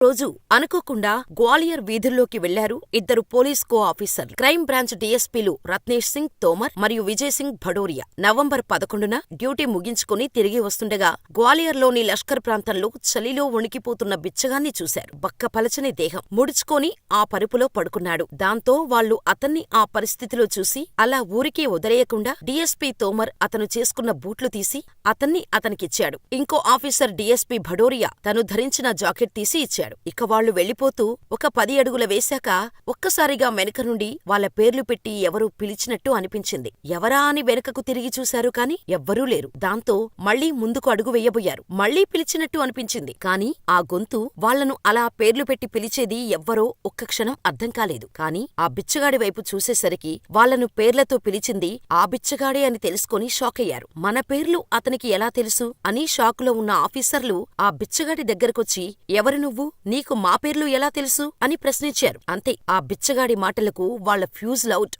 రోజు అనుకోకుండా గ్వాలియర్ వీధుల్లోకి వెళ్లారు ఇద్దరు పోలీస్ ఆఫీసర్లు. క్రైమ్ బ్రాంచ్ డీఎస్పీలు రత్నేష్ సింగ్ తోమర్ మరియు విజయ్ సింగ్ భడోరియా. నవంబర్ 11న డ్యూటీ ముగించుకుని తిరిగి వస్తుండగా గ్వాలియర్లోని లష్కర్ ప్రాంతంలో చలిలో వణికిపోతున్న బిచ్చగాన్ని చూశారు. బక్కపలచని దేహం, ముడుచుకొని ఆ పరుపులో పడుకున్నాడు. దాంతో వాళ్లు అతన్ని ఆ పరిస్థితిలో చూసి అలా ఊరికే వదిలేయకుండా డీఎస్పీ తోమర్ అతను చేసుకున్న బూట్లు తీసి అతనికిచ్చాడు. ఇంకో ఆఫీసర్ డీఎస్పీ భడోరియా తను ధరించిన జాకెట్ తీసి ఇచ్చాడు. ఇక వాళ్లు వెళ్లిపోతూ ఒక 10 అడుగుల వేశాక ఒక్కసారిగా వెనక నుండి వాళ్ల పేర్లు పెట్టి ఎవరో పిలిచినట్టు అనిపించింది. ఎవరా అని వెనకకు తిరిగి చూశారు కాని ఎవ్వరూ లేరు. దాంతో మళ్లీ ముందుకు అడుగు వెయ్యబోయారు. మళ్లీ పిలిచినట్టు అనిపించింది. కాని ఆ గొంతు వాళ్లను అలా పేర్లు పెట్టి పిలిచేది ఎవ్వరో ఒక్క క్షణం అర్థం కాలేదు. కాని ఆ బిచ్చగాడి వైపు చూసేసరికి వాళ్లను పేర్లతో పిలిచింది ఆ బిచ్చగాడే అని తెలుసుకొని షాకయ్యారు. మన పేర్లు అతనికి ఎలా తెలుసు అని షాకులో ఉన్న ఆఫీసర్లు ఆ బిచ్చగాడి దగ్గరకొచ్చి ఎవరు నువ్వు, నీకు మా పేర్లు ఎలా తెలుసు అని ప్రశ్నించారు. అంతే, ఆ బిచ్చగాడి మాటలకు వాళ్ల ఫ్యూజులౌట్